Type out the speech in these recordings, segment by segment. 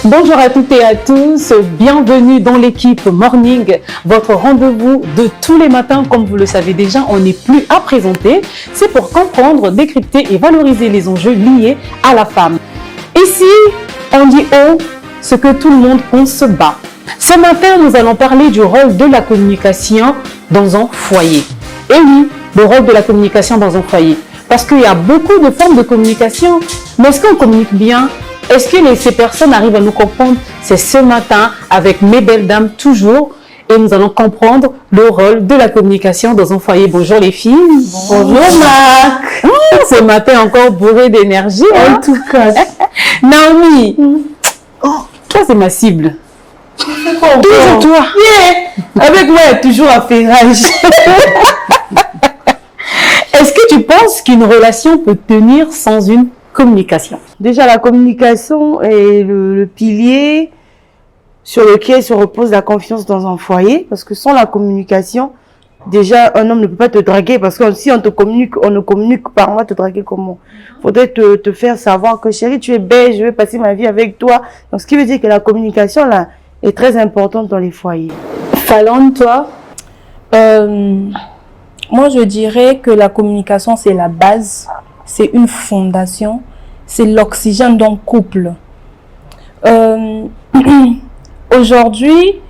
Bonjour à toutes et à tous, bienvenue dans l'équipe Morning, votre rendez-vous de tous les matins. Comme vous le savez déjà, on n'est plus à présenter, c'est pour comprendre, décrypter et valoriser les enjeux liés à la femme. Ici, on dit haut ce que tout le monde pense bas. Ce matin, nous allons parler du rôle de la communication dans un foyer. Et oui, le rôle de la communication dans un foyer. Parce qu'il y a beaucoup de formes de communication. Mais est-ce qu'on communique bien? Est-ce que ces personnes arrivent à nous comprendre? C'est ce matin, avec mes belles dames toujours, et nous allons comprendre le rôle de la communication dans un foyer. Bonjour les filles. Bonjour Marc. Ce matin encore bourré d'énergie. En tout cas. Naomi, toi c'est ma cible. Toujours toi. Yeah. Avec moi, il y a toujours un ferrage. Est-ce que tu penses qu'une relation peut tenir sans une communication? Déjà, la communication est le pilier sur lequel se repose la confiance dans un foyer. Parce que sans la communication, déjà, un homme ne peut pas te draguer. Parce que si on te communique, on ne communique pas. On va te draguer comment? Faudrait te faire savoir que chérie, tu es belle, je vais passer ma vie avec toi. Donc, ce qui veut dire que la communication, là, est très importante dans les foyers. Fallon, toi? Moi, je dirais que la communication, c'est la base, c'est une fondation, c'est l'oxygène d'un couple. Aujourd'hui,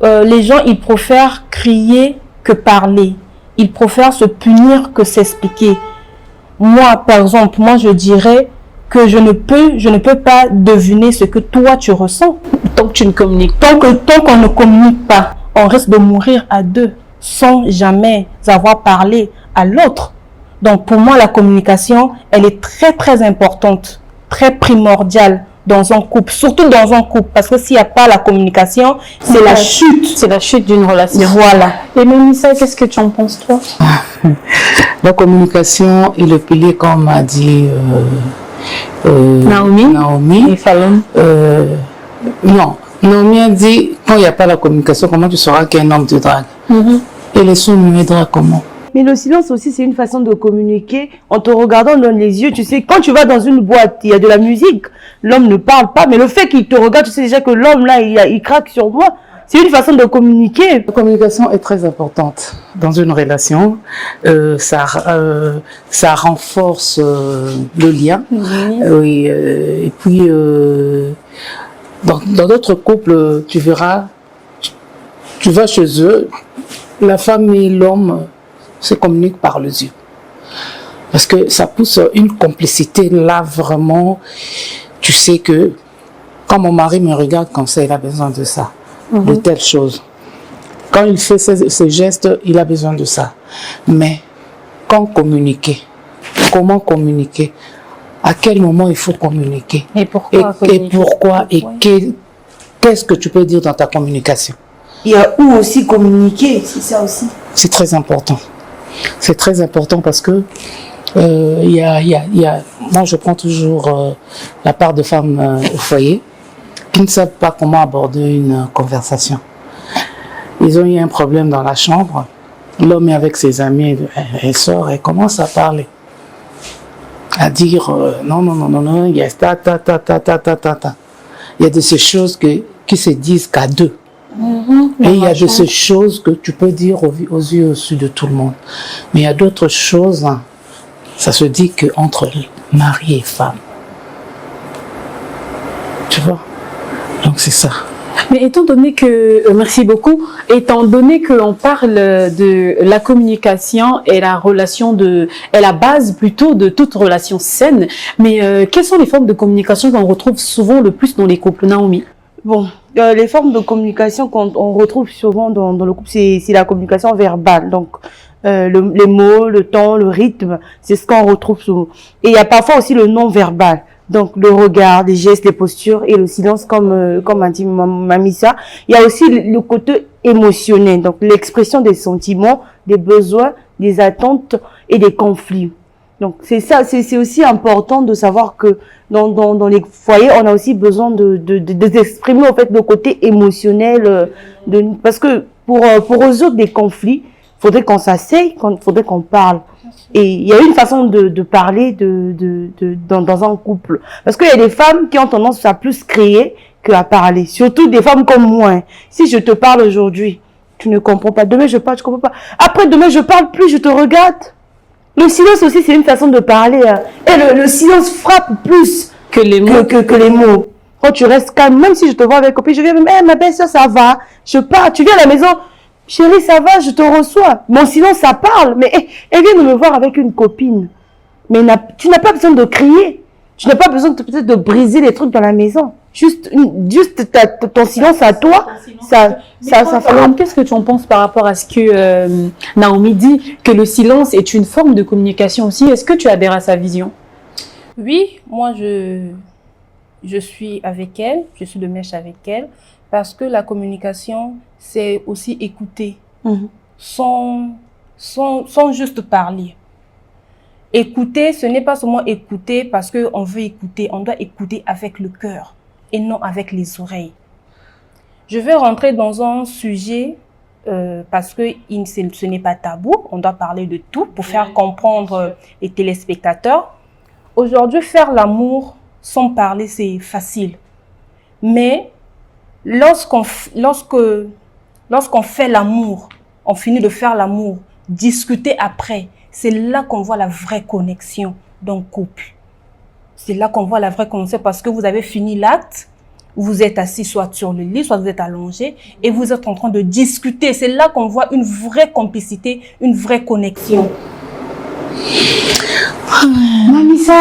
les gens, ils préfèrent crier que parler. Ils préfèrent se punir que s'expliquer. Moi, par exemple, moi, je dirais que je ne peux pas deviner ce que toi, tu ressens. Tant que tu ne communiques pas. Tant qu'on ne communique pas, on risque de mourir à deux, sans jamais avoir parlé à l'autre. Donc, pour moi, la communication, elle est très, très importante, très primordiale dans un couple, surtout dans un couple, parce que s'il n'y a pas la communication, c'est la chute. C'est la chute d'une relation. Voilà. Et Mélissa, qu'est-ce que tu en penses, toi? La communication est le pilier, comme a dit Naomi. Et Fallon. Non. Naomi a dit, quand il n'y a pas la communication, comment tu sauras qu'un homme te drague? Et les sous me draguent comment? Mais le silence aussi, c'est une façon de communiquer en te regardant dans les yeux. Tu sais, quand tu vas dans une boîte, il y a de la musique, l'homme ne parle pas, mais le fait qu'il te regarde, tu sais déjà que l'homme là, il craque sur moi. C'est une façon de communiquer. La communication est très importante dans une relation. Ça renforce le lien. Oui, et puis, dans d'autres couples, tu verras, tu vas chez eux, la femme et l'homme se communiquent par les yeux. Parce que ça pousse une complicité là, vraiment. Tu sais que quand mon mari me regarde comme ça, il a besoin de ça, de telle chose. Quand il fait ces gestes, il a besoin de ça. Mais quand communiquer, comment communiquer? À quel moment il faut communiquer? Et pourquoi? Et qu'est-ce que tu peux dire dans ta communication? Il y a où aussi communiquer, c'est ça aussi. C'est très important. C'est très important parce que moi je prends toujours la part de femmes au foyer qui ne savent pas comment aborder une conversation. Ils ont eu un problème dans la chambre, l'homme est avec ses amis, elle sort et commence à parler. À dire non, il y a il y a de ces choses qui se disent qu'à deux. Et il y a de ces choses que tu peux dire aux yeux au-dessus de tout le monde. Mais il y a d'autres choses, hein, ça se dit qu'entre mari et femme. Tu vois? Donc c'est ça. Mais étant donné que, merci beaucoup, étant donné que l'on parle de la communication et la relation est la base plutôt de toute relation saine, mais quelles sont les formes de communication qu'on retrouve souvent le plus dans les couples, Naomi? Bon, les formes de communication qu'on retrouve souvent dans le couple, c'est la communication verbale. Donc, les mots, le ton, le rythme, c'est ce qu'on retrouve souvent. Et il y a parfois aussi le non-verbal. Donc, le regard, les gestes, les postures et le silence, comme a dit Mamissa. Il y a aussi le côté émotionnel. Donc, l'expression des sentiments, des besoins, des attentes et des conflits. Donc, c'est ça, c'est aussi important de savoir que dans les foyers, on a aussi besoin d'exprimer, en fait, le côté émotionnel, parce que pour résoudre des conflits, faudrait qu'on s'asseye, faudrait qu'on parle. Et il y a une façon de parler dans un couple. Parce qu'il y a des femmes qui ont tendance à plus crier qu'à parler. Surtout des femmes comme moi. Hein. Si je te parle aujourd'hui, tu ne comprends pas. Demain, je parle, tu ne comprends pas. Après, demain, je parle plus, je te regarde. Le silence aussi, c'est une façon de parler. Hein. Et le silence frappe plus Que les mots. que les mots. Quand tu restes calme, même si je te vois avec copine, je viens même, ma belle-soeur, ça va. Je pars, tu viens à la maison, chérie, ça va, je te reçois. Mon silence, ça parle. Mais elle vient de me voir avec une copine. Mais tu n'as pas besoin de crier. Tu n'as pas besoin peut-être de briser les trucs dans la maison. Juste ton silence à toi, ça fait... Qu'est-ce que tu en penses par rapport à ce que Naomi dit, que le silence est une forme de communication aussi? Est-ce que tu adhères à sa vision? Oui, moi je suis avec elle, je suis de mèche avec elle, parce que la communication, c'est aussi écouter, sans juste parler. Écouter, ce n'est pas seulement écouter parce qu'on veut écouter, on doit écouter avec le cœur et non avec les oreilles. Je vais rentrer dans un sujet parce que ce n'est pas tabou, on doit parler de tout pour faire comprendre les téléspectateurs. Aujourd'hui, faire l'amour sans parler, c'est facile. Mais lorsqu'on fait l'amour, on finit de faire l'amour, discuter après, c'est là qu'on voit la vraie connexion d'un couple. C'est là qu'on voit la vraie connexion parce que vous avez fini l'acte, vous êtes assis soit sur le lit, soit vous êtes allongé et vous êtes en train de discuter. C'est là qu'on voit une vraie complicité, une vraie connexion. Mamissa.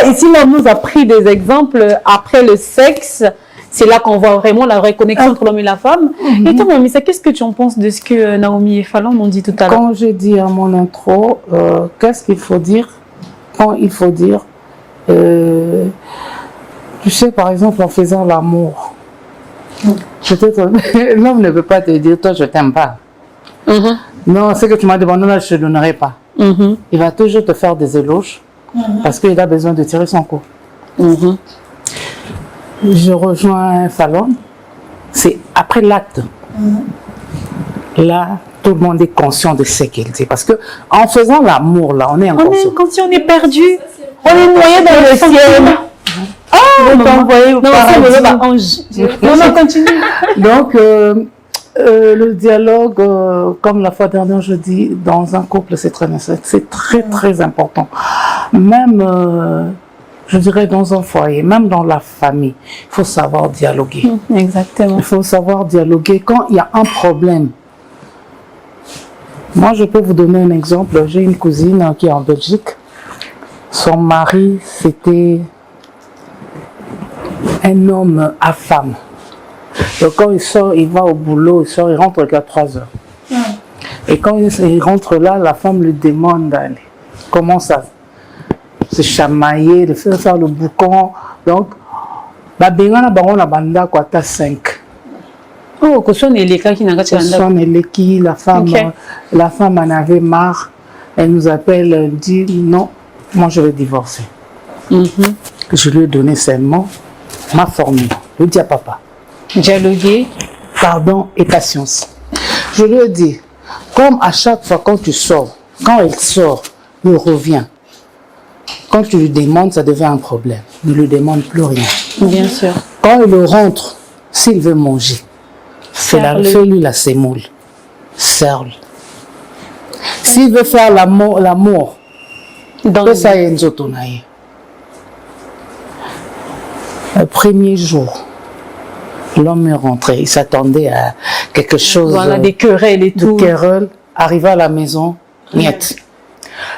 Ici, l'homme nous a pris des exemples après le sexe. C'est là qu'on voit vraiment la vraie connexion entre l'homme et la femme. Et toi, Mamissa, qu'est-ce que tu en penses de ce que Naomi et Fallon m'ont dit tout à l'heure? Quand j'ai dit à mon intro, qu'est-ce qu'il faut dire quand il faut dire, tu sais, par exemple, en faisant l'amour, peut-être l'homme ne veut pas te dire, toi, je t'aime pas. Non, ce que tu m'as demandé, là, je ne te donnerai pas. Il va toujours te faire des éloges parce qu'il a besoin de tirer son coup. Je rejoins Fallon, c'est après l'acte. Là, tout le monde est conscient de ce qu'il dit. Parce que en faisant l'amour, là, on est inconscient. On est inconscient, on est perdu. On est noyé dans le ciel. on peut envoyer au paradis. Non, continue. Donc, le dialogue, comme la fois dernière, je dis, dans un couple, c'est très important. Même, je dirais, dans un foyer, même dans la famille, il faut savoir dialoguer. Exactement. Il faut savoir dialoguer quand il y a un problème. Moi, je peux vous donner un exemple. J'ai une cousine qui est en Belgique. Son mari, c'était un homme à femme. Donc quand il sort, il va au boulot, il sort, il rentre qu'à 3 heures. Et quand il rentre là, la femme lui demande d'aller. Comment ça se chamailler, de faire le boucan. Donc, la bengana bango na banda quoi, t'as 5. Oh, la femme en avait marre. Elle nous appelle, elle dit non, moi je vais divorcer. Je lui ai donné seulement ma formule. Je lui ai dit à papa, dialoguer, pardon et patience. Je lui ai dit, comme à chaque fois quand tu sors, quand elle sort, il revient. Quand tu lui demandes, ça devient un problème. Ne lui demande plus rien. Bien sûr. Quand il rentre, s'il veut manger, fais-lui la sémoule. Serre-le. S'il veut faire l'amour, ça y est, le premier jour, l'homme est rentré. Il s'attendait à quelque chose. Voilà, des querelles et tout. Des querelles. Arrivé à la maison, niet.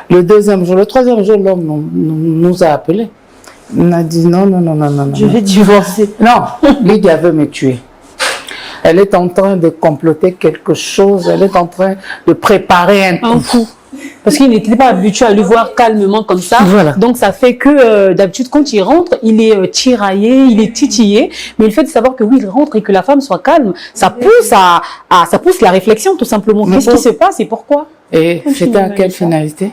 Le deuxième jour, le troisième jour, l'homme nous a appelés. Il a dit non. Je vais divorcer. Non, lui, il veut me tuer. Elle est en train de comploter quelque chose. Elle est en train de préparer un coup. Parce qu'il n'était pas habitué à lui voir calmement comme ça. Voilà. Donc, ça fait que d'habitude, quand il rentre, il est tiraillé, il est titillé. Mais le fait de savoir que oui, il rentre et que la femme soit calme, ça pousse ça pousse la réflexion, tout simplement. Qu'est-ce qui se passe et pourquoi? Et c'était à quelle finalité?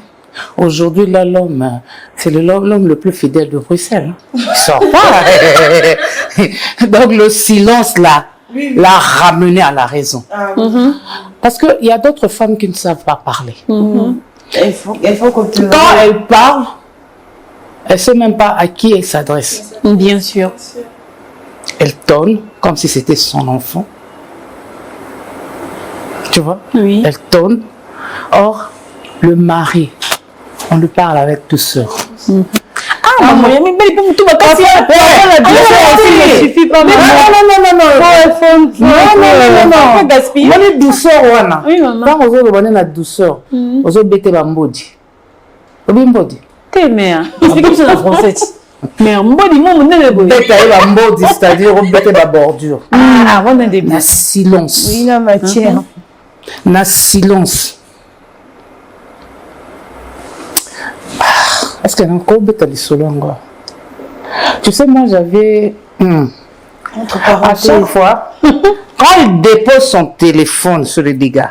Aujourd'hui, là, l'homme, c'est l'homme le plus fidèle de Bruxelles. Il sort pas. Donc, le silence, là, l'a ramené à la raison. Parce qu'il y a d'autres femmes qui ne savent pas parler. Il faut continuer. Quand elle parle, elle ne sait même pas à qui elle s'adresse. Bien sûr. Elle tonne comme si c'était son enfant. Tu vois? Oui. Elle tonne. Or, le mari, on lui parle avec douceur. Maman, il y a mis belle tout ma casse. ne suffit pas. Non. Pas gaspiller. On est douceur, wana. Oui, maman. Quand on veut la douceur, on veut bêter bambodi. Bambodi. T'es mère. Explique ça en français. Mais mbodi, moi, mon nez est beau. Bêter bambodi, c'est-à-dire on bêter la bordure. Ah, on a des Na silence. Oui, la matière. Na silence. Est-ce qu'il y a encore bêter les solos encore? Tu sais, moi, j'avais... À chaque fois, quand il dépose son téléphone sur le dégât,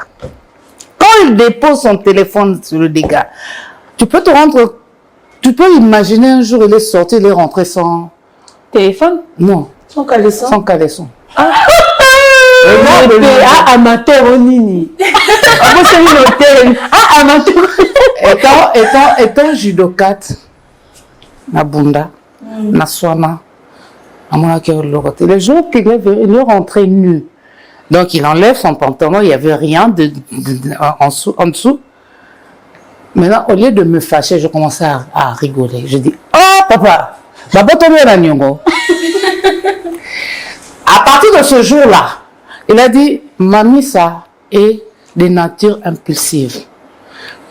tu peux te rendre... Tu peux imaginer un jour, il est sorti, il est rentré sans... téléphone. Non, Sans caleçon. sans caleçon. Ah, amateur au nini. Ah, moi, c'est une hôtel. Ah, amateur. Étant judocate, na bunda, na swana, à mon accueil, le jour qu'il est rentré nu, donc il enlève son pantalon, il n'y avait rien en dessous. Maintenant, au lieu de me fâcher, je commençais à rigoler. Je dis, oh papa, à partir de ce jour-là, il a dit, mamie, ça est de nature impulsive.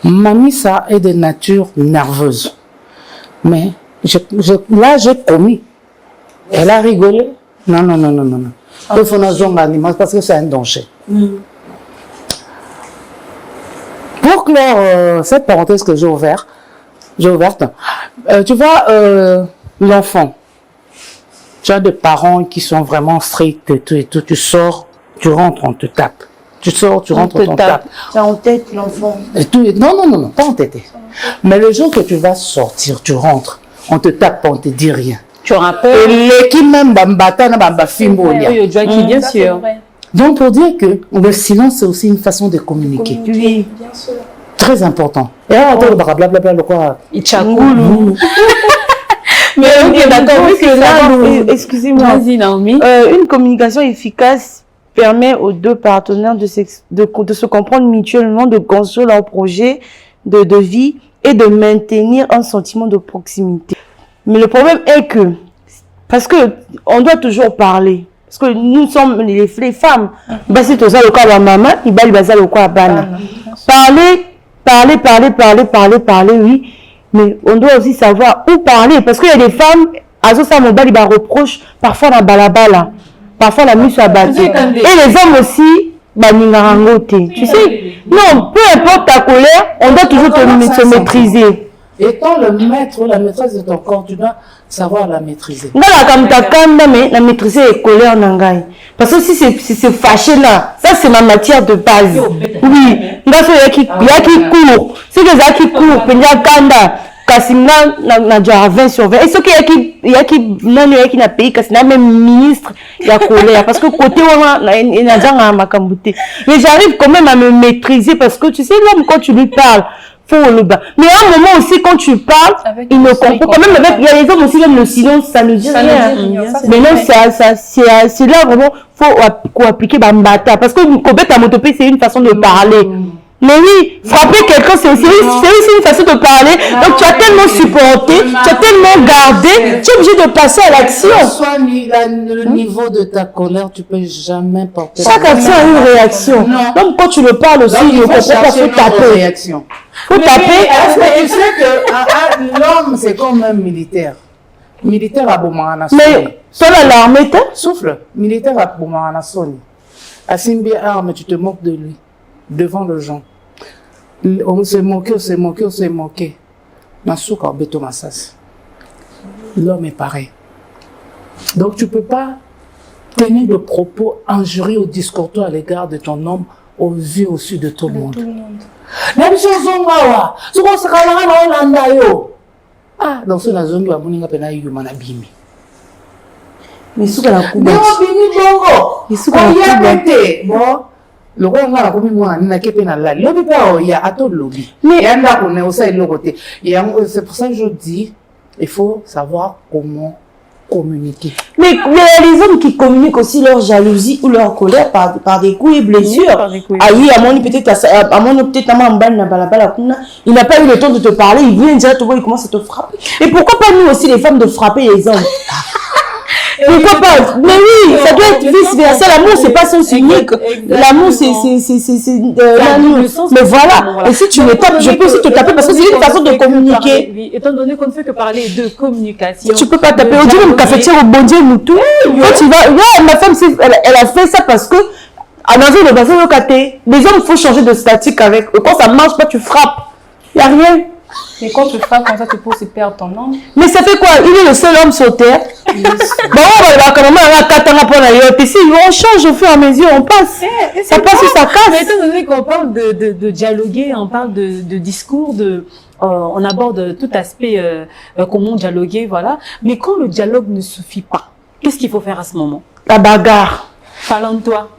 Mamie, ça est de nature nerveuse. Mais là, j'ai commis. Elle a rigolé. Non. Il faut parce que c'est un danger. Pour clore cette parenthèse que j'ai ouverte, tu vois, l'enfant, tu as des parents qui sont vraiment stricts et tout, tu sors, tu rentres, on te tape. Tu sors, tu rentres, on te tape. C'est en tête, l'enfant. Et tout, non, pas en tête. Mais le jour que tu vas sortir, tu rentres, on te tape, on te dit rien. Tu rappelles? Et l'équipe même, bambata, bamba fimbo. Oui, bien sûr. Donc, pour dire que le silence, c'est aussi une façon de communiquer. Oui. Bien sûr. Très important. Et là, blablabla, le quoi. Ichakoulou. Mais ok, d'accord, vu que là, excusez-moi. vas-y, Naomi. Une communication efficace permet aux deux partenaires de se comprendre mutuellement, de construire leur projet de vie et de maintenir un sentiment de proximité. Mais le problème est que, parce que on doit toujours parler, parce que nous sommes les femmes, basi toza le quoi maman, ibali baza le quoi bana. Parler, oui, mais on doit aussi savoir où parler, parce qu'il y a des femmes, azo sa mobali ba reproche parfois dans balabala, parfois la mise à battre. Et les hommes aussi, tu sais, non, peu importe ta colère, on doit toujours se maîtriser. Étant le maître ou la maîtresse de ton corps, tu dois savoir la maîtriser. Mais la maîtriser est colère nangai. Parce que si c'est fâché là, ça c'est ma matière de base. Oui, là c'est il y a qui court. C'est des gens qui courent, il y a kanda. Kassinga na 20 sur 20. Et ce qu'il y a qui n'a payé, Kassina même ministre, il y a colère. Parce que côté il y a makambouté. Mais j'arrive quand même à me maîtriser parce que tu sais, l'homme quand tu lui parles, faut le bas. Mais à un moment aussi, quand tu parles, il me comprend. Quand même, il y a les hommes aussi, même le silence, ça ne dit rien. Mais non, c'est là vraiment, faut appliquer Bambata. Parce que Kobet à Motopé, c'est une façon de parler. Mais oui, frapper quelqu'un, c'est aussi une façon de parler. Donc tu as tellement supporté, tu as tellement gardé, tu es obligé de passer à l'action. Soit le niveau de ta colère, tu peux jamais porter. Chaque action a une réaction. Donc quand tu le parles aussi, il ne faut pas taper. Faut taper. Tu sais que l'homme, c'est comme un militaire. Militaire à Boumana. Mais toi, l'armée, souffle. Militaire à Boumana Sony. Asimbi arme, tu te moques de lui. Devant les gens. On s'est moqué. Masuka Beto Massas. L'homme est pareil. Donc tu ne peux pas tenir de propos injurieux ou discourtois à l'égard de ton homme au vu au-dessus de tout le monde. Ah, dans ce cas, on va vous pena yuma na bimi. Mais sous la coupe. Mais sous la coupe. Bon. Le roi n'a pas mis moi n'a qu'à peine là. Le papa il y a à tout lobby. Mais il y en a qu'on est aussi de l'autre côté. Et c'est pour ça que je dis, il faut savoir comment communiquer. Mais les hommes qui communiquent aussi leur jalousie ou leur colère par des coups et blessures. Oui, par des coups et Ah oui, à mon peut-être il n'a pas eu le temps de te parler, il vient directement, il commence à te frapper. Et pourquoi pas nous aussi les femmes de frapper les hommes? Pourquoi pas? Mais oui, ça doit être vice versa. L'amour, c'est pas sens unique. L'amour, c'est l'amour. Mais voilà. Et si tu me tapes, je peux aussi te taper parce que c'est une façon de communiquer. Oui, étant donné qu'on ne fait que parler de communication. Tu peux pas taper. On dit même cafetière au bon Dieu, nous tout. Quand tu vas, ouais, ma femme, elle a fait ça parce que, à dans une bassin au caté, les hommes, il faut changer de statique avec. Et quand ça marche pas, tu frappes. Il n'y a rien. Et quand tu frappes comme ça, tu peux aussi perdre ton nom. Mais ça fait quoi? Il est le seul homme sur terre. Bon, on va quand même à 4 ans pour la ici, on change au fur et à mesure, on passe. Ça passe ou ça casse. Mais étant donné qu'on parle de dialoguer, on parle de discours, on aborde tout aspect comment dialoguer, voilà. Mais quand le dialogue ne suffit pas, qu'est-ce qu'il faut faire à ce moment? La bagarre. Parlons de toi.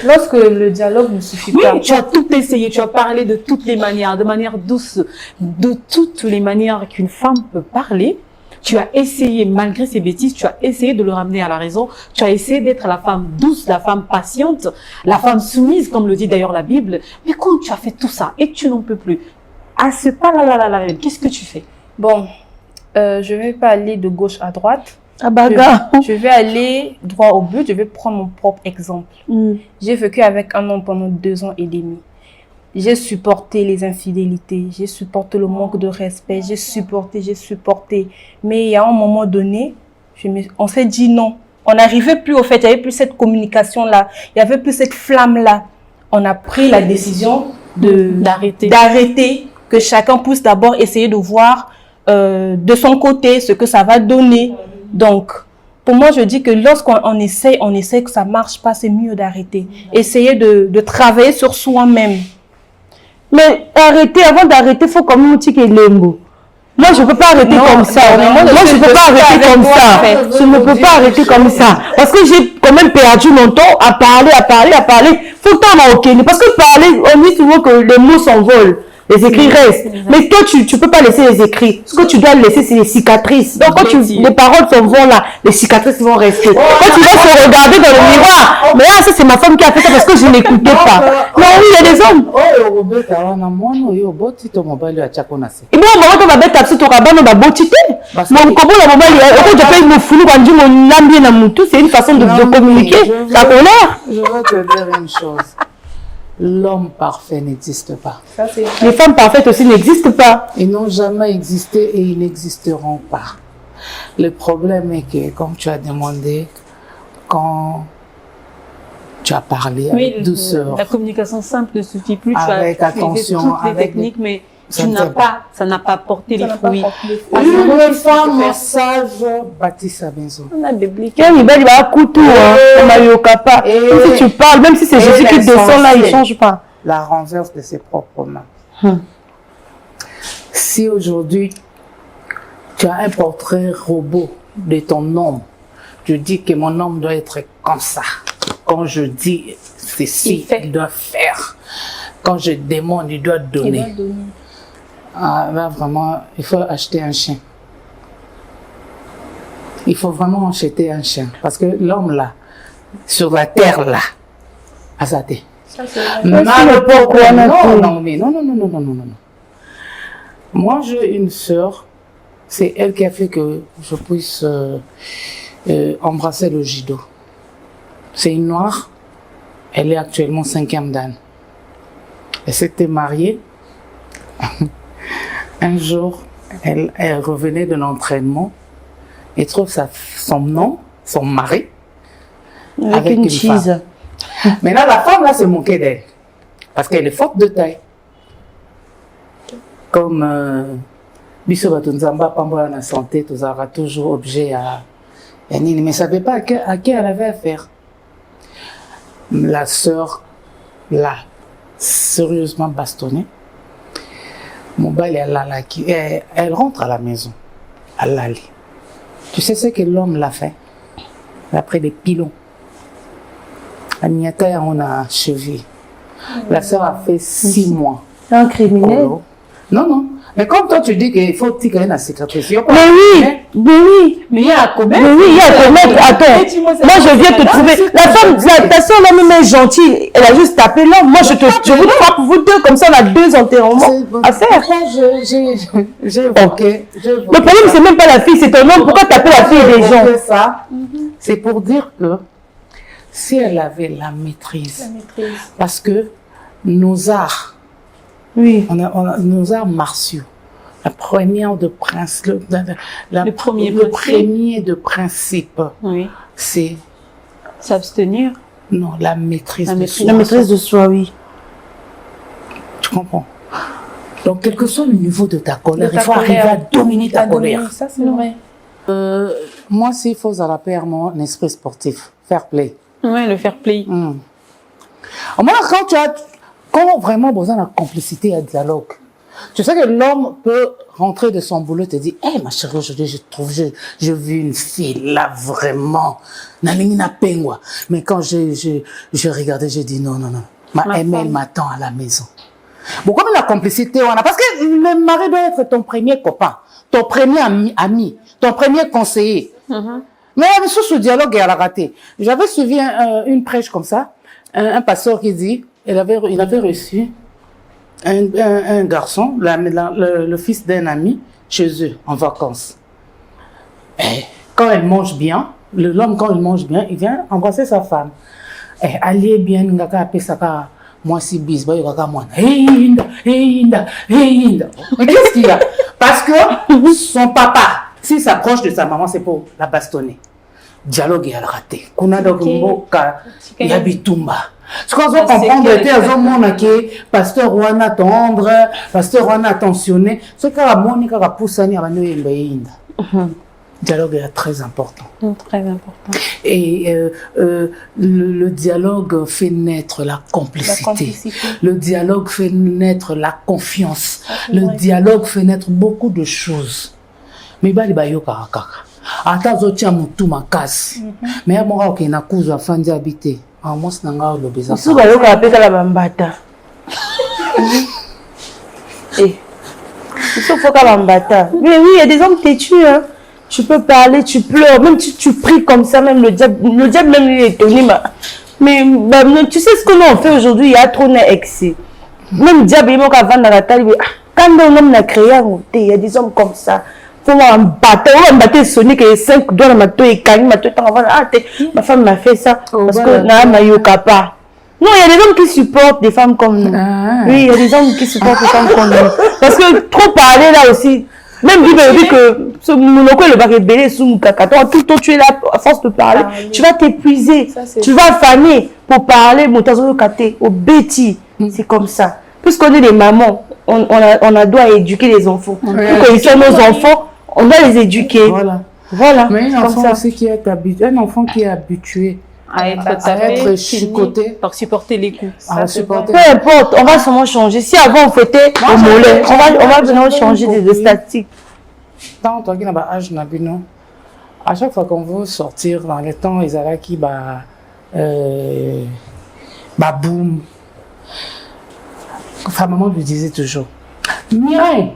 Lorsque le dialogue ne suffit Oui, pas. tu as tout essayé, tu as parlé de toutes les manières, de manière douce, de toutes les manières qu'une femme peut parler. Tu as essayé, malgré ses bêtises, tu as essayé de le ramener à la raison. Tu as essayé d'être la femme douce, la femme patiente, la femme soumise, comme le dit d'ailleurs la Bible. Mais quand tu as fait tout ça et que tu n'en peux plus, à ce pas-là, qu'est-ce que tu fais? Bon, je vais pas aller de gauche à droite. La bagarre. Je vais aller droit au but. Je vais prendre mon propre exemple. J'ai vécu avec un homme pendant 2 ans et demi. J'ai supporté les infidélités, j'ai supporté le manque de respect, j'ai supporté. Mais il y a un moment donné, on s'est dit non. On n'arrivait plus au fait, il n'y avait plus cette communication-là, il n'y avait plus cette flamme-là. On a pris la décision d'arrêter, que chacun puisse d'abord essayer de voir de son côté ce que ça va donner. Donc, pour moi, je dis que lorsqu'on essaie que ça ne marche pas, c'est mieux d'arrêter. Essayer de travailler sur soi-même. Mais avant d'arrêter, il faut quand même que lembo. Moi, je ne peux pas arrêter comme ça. Moi, je ne peux pas arrêter comme ça. Je ne peux pas arrêter comme ça. Parce que j'ai quand même perdu mon temps à parler. Faut que tu en ok. Parce que parler, on dit souvent que les mots s'envolent. Les écrits restent. Mais toi, tu ne peux pas laisser les écrits. Ce que tu dois laisser, c'est les cicatrices. Donc, quand les paroles s'en vont là, les cicatrices vont rester. Quand tu vas se regarder dans le miroir, mais là, ça, c'est ma femme qui a fait ça parce que je n'écoutais pas. Non, oui, il y a des hommes. Et bien, on va mettre sur ton rabat, on va botiter. Mon combo, la maman, quand je fais mon flou, quand je mon âme dans mon tout, c'est une façon de communiquer sa colère. Je vais te dire une chose. L'homme parfait n'existe pas. Les femmes parfaites aussi n'existent pas. Ils n'ont jamais existé et ils n'existeront pas. Le problème est que, comme tu as demandé, quand tu as parlé avec douceur, la communication simple ne suffit plus. avec tu as attention, toutes les avec techniques, mais ça n'a pas porté les fruits. une femme sage bâtit sa maison. On a biblique. Quand il va à couteau, on a eu capable. Si tu parles, même si c'est Jésus qui descend là, il ne change pas. La renverse de ses propres mains. Si aujourd'hui, tu as un portrait robot de ton homme, tu dis que mon homme doit être comme ça. Quand je dis ceci, il doit faire. Quand je demande, il doit donner. Ah, là, vraiment, il faut acheter un chien. Il faut vraiment acheter un chien. Parce que l'homme là, sur la terre là, a saté. Non. Moi, j'ai une sœur, c'est elle qui a fait que je puisse embrasser le judo. C'est une noire, elle est actuellement 5e dan. Elle s'était mariée. Un jour, elle revenait de l'entraînement et trouve son nom, son mari, avec une femme. Maintenant, la femme, là, se moquait d'elle. Parce qu'elle est forte de taille. Comme Biso Batunzamba, Pambola na santé, tu auras toujours objet à Nini. Mais ne savait pas à qui elle avait affaire. La sœur l'a sérieusement bastonnée. Mon bail, elle rentre à la maison. Elle l'a lu. Tu sais ce que l'homme l'a fait? Elle a pris des pilons. Agnata, on a cheville. La sœur a fait 6 mois. C'est un criminel. Non. Mais comme toi, tu dis qu'il faut tirer la cicatrice. Mais oui, Mais oui. Mais il y a à commettre. Mais oui, il y a à commettre. Attends, moi je viens te trouver. La femme, ta soeur là même est gentille. Elle a juste tapé l'homme. Moi je vous frappe vous deux, comme ça on a 2 enterrements à faire. J'ai évoqué. Le problème c'est même pas la fille, c'est ton homme. Pourquoi taper la fille des gens? Ça, c'est pour dire que si elle avait la maîtrise, parce que nos arts, Oui. nos arts martiaux, la première de principe, Le premier le principe. premier de principe, Oui. c'est S'abstenir. non la maîtrise. La de maîtrise. soi. La maîtrise de soi, oui. Tu comprends? Donc, quel que soit le niveau de ta colère, il faut arriver à dominer ta colère. Ça, c'est vrai. Moi, s'il faut à la paire mon esprit sportif, fair play. Ouais, le fair play. Moi, quand vraiment besoin de complicité et de dialogue, tu sais que l'homme peut rentrer de son boulot et te dire, ma chérie, aujourd'hui, j'ai vu une fille là, vraiment, na pengwa. Mais quand je regardais, j'ai dit, non. Elle m'attend à la maison. Bon, comme la complicité, on a, parce que le mari doit être ton premier copain, ton premier ami, ton premier conseiller. Mais sous ce dialogue, elle a raté. J'avais suivi une prêche comme ça, un pasteur qui dit, il avait reçu un garçon, le fils d'un ami, chez eux, en vacances. Et quand elle mange bien, l'homme, quand il mange bien, il vient embrasser sa femme. Et allié bien, ngaka apesaka, moi si bis, bah yaka moi. Hey Inda. Mais qu'est-ce qu'il y a? Parce que son papa, s'il s'approche de sa maman, c'est pour la bastonner. Dialogue est raté. Kuna dokumboka yabitumba. Ce qu'on doit comprendre, c'est que pasteur Wana tendre, pasteur Wana attentionné. Ce qu'on a Monica a poussé à Inda. Dialogue est très important. Très important. Et le dialogue fait naître la complicité. Le dialogue fait naître la confiance. Le dialogue fait naître beaucoup de choses. Mais il y a des ata zotia mutu makasi mais abonga okena kuza fandi habité moi nanga le bezan Sous bayo ka peka la bambata. Il faut ka bambata. Mais oui, il y a des hommes têtus hein. Tu peux parler, tu pleures, même tu pries comme ça, même le diable même il est étonné. Mais tu sais ce que nous on fait aujourd'hui, il y a trop d'excès. Même le diable il m'a vendre dans la table. Quand un homme n'a créé il y a des hommes comme ça. Faut m'embattre, sonner que 5 doigts dans ma toile et calmer ma toile. Ma femme m'a fait ça parce que n'a pas eu capable. Non, il y a des hommes qui supportent des femmes comme nous. Oui, il y a des hommes qui supportent des femmes comme nous. Parce que trop parler là aussi. Même dit que ce monoko le bac est belé sous mon caca. Toi, tout le temps tu es là à force de parler, tu vas t'épuiser. Tu vas faner pour parler. Mon tazo katé au bêtis. C'est comme ça. Puisqu'on est des mamans, on a doit éduquer les enfants. Pour qu'ils soient nos enfants. On doit les éduquer. Voilà. Mais un enfant aussi qui est habitué, un enfant qui est habitué à être chicoté, pour supporter les coups. Peu importe, on va sûrement changer. Si avant on fêtait au mollet, on va venir changer de statique. Tant toi qui n'a pas âge n'abino. À chaque fois qu'on veut sortir dans les temps, ils allaient qui boum. Sa maman lui disait toujours, Mireille.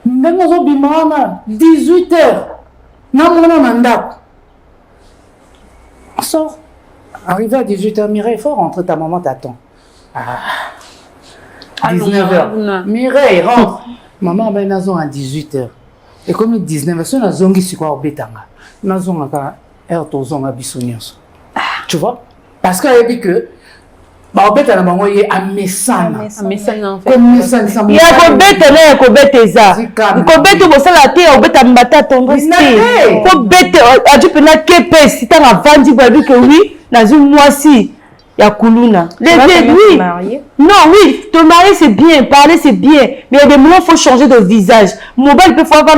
Même aux bimana, 18h. On sort. Arrivé à 18h, Mireille, il faut rentrer, ta maman t'attend. 19h. Mireille, rentre. Maman, ben, nous à 18h. Et comme 19h, si on a zongi sur quoi au bétanga, nous avons un tu vois? Parce qu'elle dit que, il y a un message. Il y a non, oui, te marier c'est bien, parler c'est bien, mais il y a des moments il faut changer de visage. Mobile peut faire ma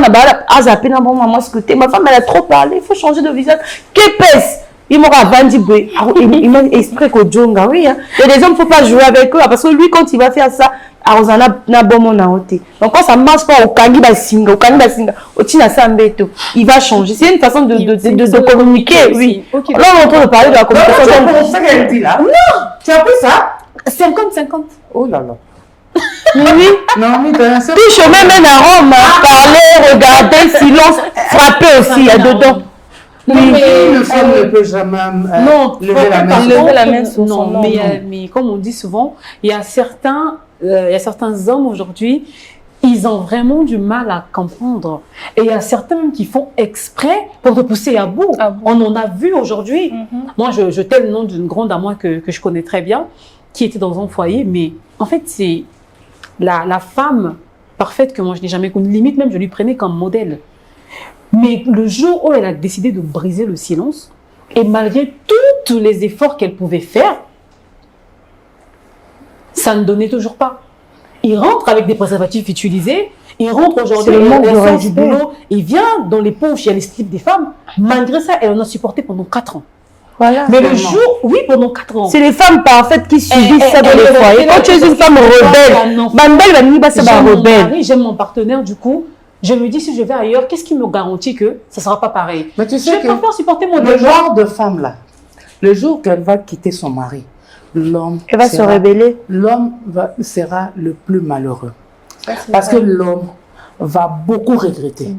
femme elle a trop parlé, il faut changer de visage. Qu'épaisse. Il m'a vendu, il m'a expliqué que Djonga, oui. Il y a des hommes, il ne faut pas jouer avec eux parce que lui, quand il va faire ça, donc quand ça ne marche pas, il va changer. C'est une façon de communiquer, oui. Là, on est en train de parler de la communication. Non, tu as pris ça? 50-50. Oh là là. Oui. Non, mais t'as un seul. Puis chemin mène à Rome. Parler, regarder, silence, frapper aussi, il y a dedans. Non, mais une femme ne peut jamais lever la main. lever la main sur non, son nom. mais comme on dit souvent, il y a certains hommes aujourd'hui, ils ont vraiment du mal à comprendre. Et il y a certains même qui font exprès pour te pousser à bout. On en a vu aujourd'hui. Moi, je tais le nom d'une grande à moi que je connais très bien, qui était dans un foyer, mais en fait, c'est la femme parfaite que moi, je n'ai jamais connue. Limite, même, je lui prenais comme modèle. Mais le jour où elle a décidé de briser le silence, et malgré tous les efforts qu'elle pouvait faire, ça ne donnait toujours pas. Il rentre avec des préservatifs utilisés, il rentre aujourd'hui, il sort du boulot, il vient dans les poches, il y a les slips des femmes. Malgré ça, elle en a supporté pendant 4 ans. Voilà. Mais le jour, oui, pendant 4 ans. C'est les femmes parfaites qui subissent ça dans les foyers. Quand tu es une femme rebelle, j'aime mon partenaire, du coup, je me dis, si je vais ailleurs, qu'est-ce qui me garantit que ça ne sera pas pareil? Mais tu sais je préfère supporter mon le genre de femme là, le jour qu'elle va quitter son mari, l'homme se rebeller. L'homme sera le plus malheureux. Parce que l'homme va beaucoup regretter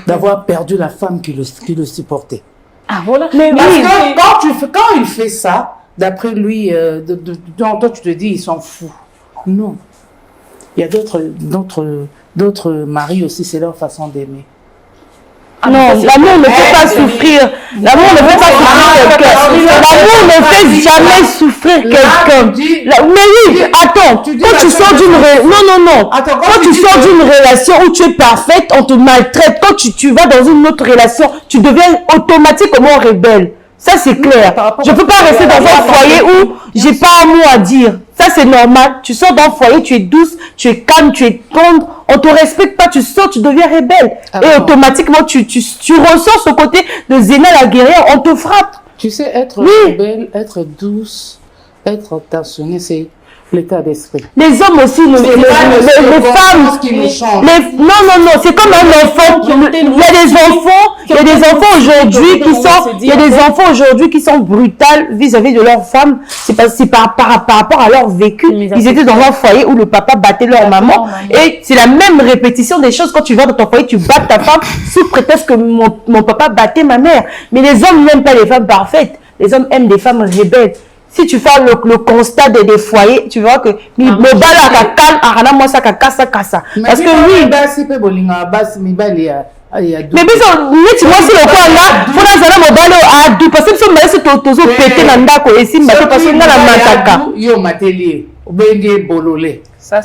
d'avoir perdu la femme qui le supportait. Ah voilà. Mais Parce oui. que quand il fait ça, d'après lui, toi tu te dis, il s'en fout. Non. Il y a d'autres maris aussi, c'est leur façon d'aimer. Non, l'amour ne fait pas souffrir. L'amour ne fait pas souffrir quelqu'un. L'amour ne fait jamais souffrir quelqu'un. Mais oui, attends, quand tu sors d'une relation où tu es parfaite, on te maltraite. Quand tu vas dans une autre relation, tu deviens automatiquement rebelle. Ça, c'est clair. Je ne peux pas rester dans un foyer où j'ai pas un mot à dire. Ça, c'est normal. Tu sors d'un foyer, tu es douce, tu es calme, tu es tendre. On te respecte pas, tu sors, tu deviens rebelle. Et automatiquement, tu ressors ce côté de Zéna la guerrière, on te frappe. Tu sais, être rebelle, être douce, être attentionnée, c'est l'état d'esprit. Les hommes aussi, les femmes, non, c'est comme un enfant. Il y a des enfants aujourd'hui qui sont brutales vis-à-vis de leur femme. C'est par rapport à leur vécu. Ils étaient dans un foyer où le papa battait leur maman. Et c'est la même répétition des choses. Quand tu vas dans ton foyer, tu bats ta femme sous prétexte que mon papa battait ma mère. Mais les hommes n'aiment pas les femmes parfaites. Les hommes aiment des femmes rebelles. Si tu fais le constat des foyers, tu verras que parce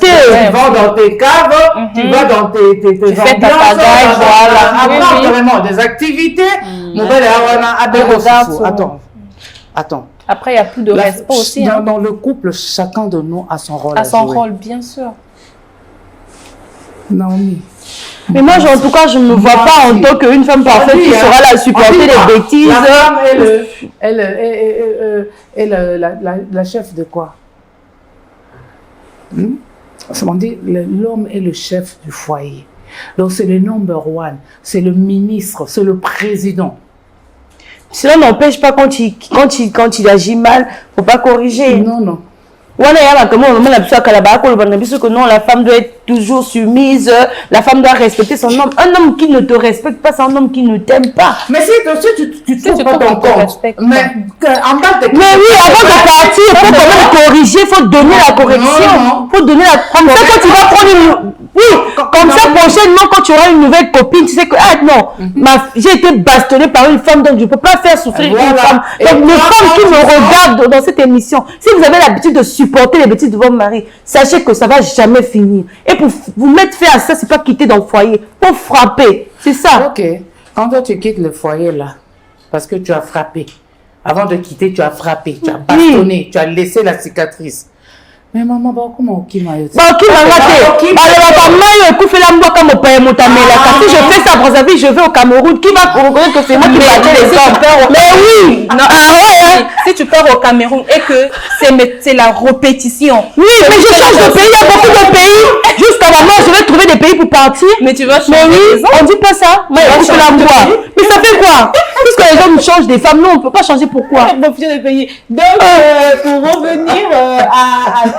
que tu vas dans tes caves, tu vas dans tes ambiances, après vraiment des activités. Attends. Après, il n'y a plus de respect aussi. Dans le couple, chacun de nous a son rôle. À son rôle, bien sûr. Naomi. Mais moi, en tout cas, je ne me vois pas en tant qu'une femme parfaite qui sera là à supporter les bêtises. La femme est la chef de quoi? On dit l'homme est le chef du foyer. Donc, c'est le number one, c'est le ministre, c'est le président. Cela n'empêche pas quand il agit mal, faut pas corriger. Non. Voilà, non, la femme doit être toujours soumise, la femme doit respecter son homme. Un homme qui ne te respecte pas, c'est un homme qui ne t'aime pas. Mais si tu trouves pas ton compte, mais en bas de oui, avant de partir, il faut quand même corriger, il faut donner la correction. Faut donner la. Comme ça, quand tu vas prendre comme ça, prochainement, quand tu auras une nouvelle copine, tu sais que, j'ai été bastonnée par une femme, donc je ne peux pas faire souffrir une femme. Donc, les femmes qui me regardent dans cette émission, si vous avez l'habitude de supporter les bêtises de votre mari, sachez que ça ne va jamais finir. Et pour vous mettre fin à ça, c'est pas quitter dans le foyer, pour frapper. C'est ça. Ok. Quand toi, tu quittes le foyer là, parce que tu as frappé, avant de quitter, tu as frappé, tu as bastonné, tu as laissé la cicatrice. Mais maman, comment qui m'a dit? Si je fais ça, je vais au Cameroun, qui va reconnaître que c'est moi qui battais les hommes? Mais oui! Si tu pars au Cameroun et que c'est la répétition. Oui, mais je change de pays, il y a beaucoup de pays. Jusqu'à maintenant, je vais trouver des pays pour partir. Mais tu vas changer. Mais oui, on dit pas ça. Mais ça fait quoi? Puisque les hommes changent des femmes, nous on ne peut pas changer. Pourquoi? Donc, pour revenir à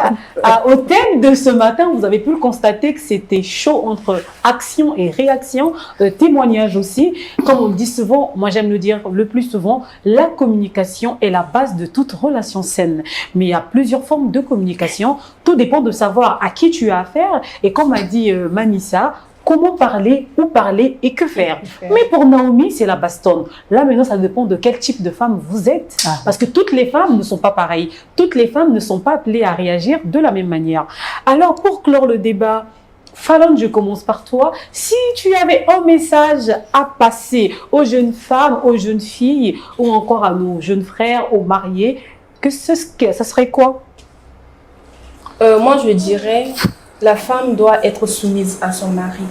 Au thème de ce matin, vous avez pu le constater que c'était chaud entre action et réaction, témoignage aussi. Comme on le dit souvent, moi j'aime le dire le plus souvent, la communication est la base de toute relation saine. Mais il y a plusieurs formes de communication. Tout dépend de savoir à qui tu as affaire. Et comme a dit Manissa, comment parler, où parler et que faire. Mais pour Naomi, c'est la bastonne. Là, maintenant, ça dépend de quel type de femme vous êtes. Parce que toutes les femmes ne sont pas pareilles. Toutes les femmes ne sont pas appelées à réagir de la même manière. Alors, pour clore le débat, Falon, je commence par toi. Si tu avais un message à passer aux jeunes femmes, aux jeunes filles, ou encore à nos jeunes frères, aux mariés, ça serait quoi? Moi, je dirais, la femme doit être soumise à son mari.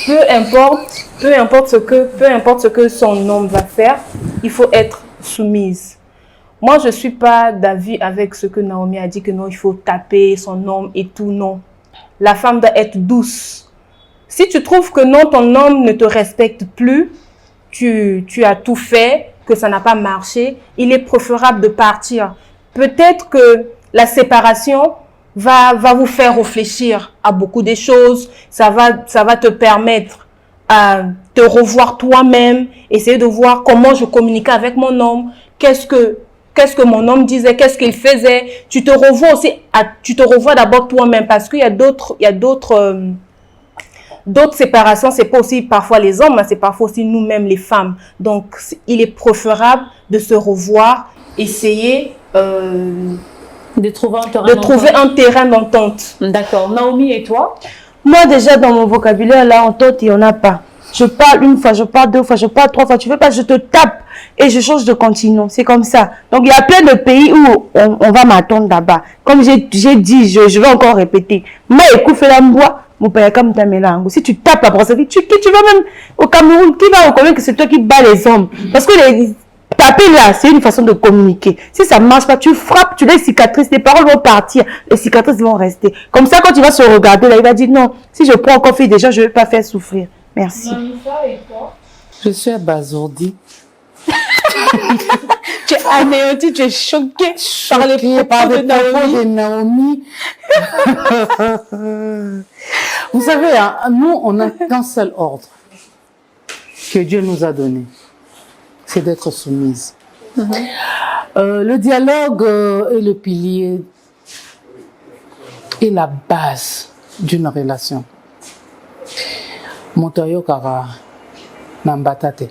Peu importe ce que son homme va faire, il faut être soumise. Moi, je suis pas d'avis avec ce que Naomi a dit, que non, il faut taper son homme et tout, non. La femme doit être douce. Si tu trouves que non, ton homme ne te respecte plus, tu as tout fait, que ça n'a pas marché, il est préférable de partir. Peut-être que la séparation va vous faire réfléchir à beaucoup de choses. Ça va te permettre à te revoir toi-même, essayer de voir comment je communiquais avec mon homme, qu'est-ce que mon homme disait, qu'est-ce qu'il faisait. Tu te revois aussi, tu te revois d'abord toi-même, parce qu'il y a d'autres séparations, c'est pas aussi parfois les hommes, c'est parfois aussi nous-mêmes les femmes. Donc il est préférable de se revoir, essayer de trouver un terrain d'entente. D'accord. Naomi, et toi? Moi, déjà, dans mon vocabulaire, là, entente, il n'y en a pas. Je parle une fois, je parle deux fois, je parle trois fois. Tu veux pas, je te tape et je change de continent. C'est comme ça. Donc, il y a plein de pays où on va m'attendre là-bas. Comme j'ai dit, je vais encore répéter. Moi, écoute, fais la bois. Mon père, comme ta mélange. Si tu tapes la brosse, tu vas même au Cameroun, qui va reconnaître que c'est toi qui bats les hommes. Parce que taper là, c'est une façon de communiquer. Si ça ne marche pas, tu frappes, tu laisses cicatrices, tes paroles vont partir, les cicatrices vont rester. Comme ça, quand tu vas se regarder là, il va dire non, si je prends encore fait déjà, je ne vais pas faire souffrir. Merci. Je suis abasourdie. Tu es anéantie, tu es choquée par les propos de Naomi. Vous savez, hein, nous, on n'a qu'un seul ordre que Dieu nous a donné. C'est d'être soumise. Le dialogue est le pilier et la base d'une relation. Montoyo kara nambatate.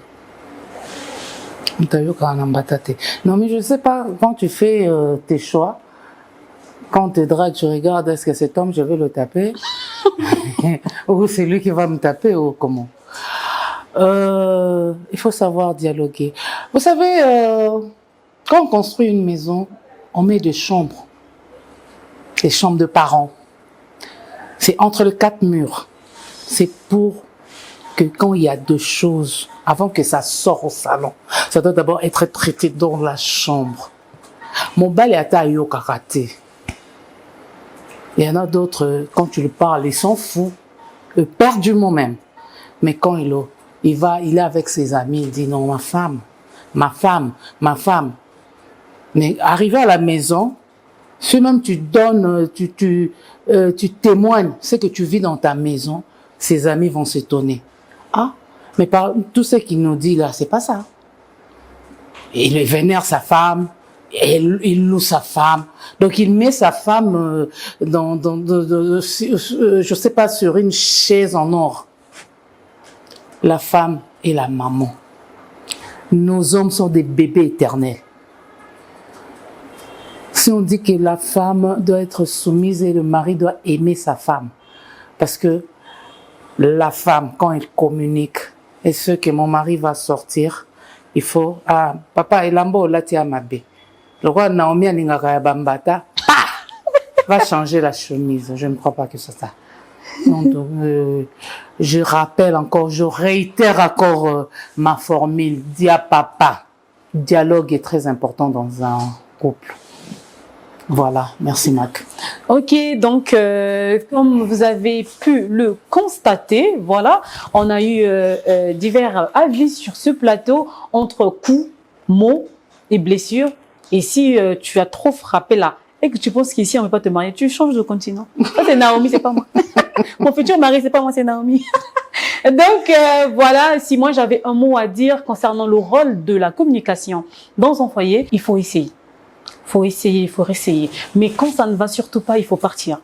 Non, mais je ne sais pas, quand tu fais tes choix, quand on te drague, tu regardes, est-ce que cet homme, je vais le taper? Ou c'est lui qui va me taper, ou comment? Il faut savoir dialoguer. Vous savez, quand on construit une maison, on met des chambres de parents. C'est entre les 4 murs. C'est pour que quand il y a deux choses, avant que ça sorte au salon, ça doit d'abord être traité dans la chambre. Mon bal est à yo karaté. Il y en a d'autres, quand tu lui parles, ils s'en foutent, éperdument même. Mais quand il est avec ses amis, il dit non, ma femme. Mais arrivé à la maison, si même tu donnes, tu témoignes ce que tu vis dans ta maison, ses amis vont s'étonner. Ah, mais par tout ce qu'il nous dit là, c'est pas ça. Il vénère sa femme, il loue sa femme. Donc il met sa femme je sais pas, sur une chaise en or. La femme et la maman. Nos hommes sont des bébés éternels. Si on dit que la femme doit être soumise et le mari doit aimer sa femme, parce que la femme, quand elle communique, et ce que mon mari va sortir, il faut, papa, elambo, lati amabe. Le roi Naomi Alingaka Bambata, va changer la chemise. Je ne crois pas que c'est ça. Donc, je rappelle encore, je réitère encore ma formule, dia papa. Dialogue est très important dans un couple. Voilà, merci Mac. Ok, donc comme vous avez pu le constater, voilà, on a eu divers avis sur ce plateau entre coups, mots et blessures. Et si tu as trop frappé là, et que tu penses qu'ici on ne veut pas te marier, tu changes de continent. Ça c'est Naomi, c'est pas moi. Mon futur mari, c'est pas moi, c'est Naomi. Donc voilà, si moi j'avais un mot à dire concernant le rôle de la communication dans un foyer, il faut essayer. Il faut réessayer. Mais quand ça ne va surtout pas, il faut partir.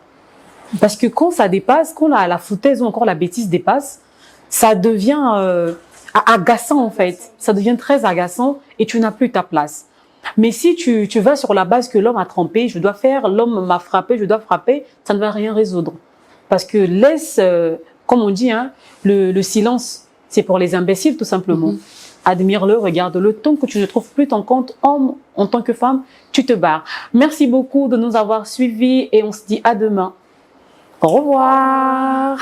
Parce que quand ça dépasse, quand la foutaise ou encore la bêtise dépasse, ça devient agaçant en fait. Ça devient très agaçant et tu n'as plus ta place. Mais si tu vas sur la base que l'homme a trompé, je dois faire, l'homme m'a frappé, je dois frapper, ça ne va rien résoudre. Parce que laisse, comme on dit, hein, le silence, c'est pour les imbéciles tout simplement. Admire-le, regarde-le. Tant que tu ne trouves plus ton compte homme en tant que femme, tu te barres. Merci beaucoup de nous avoir suivis et on se dit à demain. Au revoir.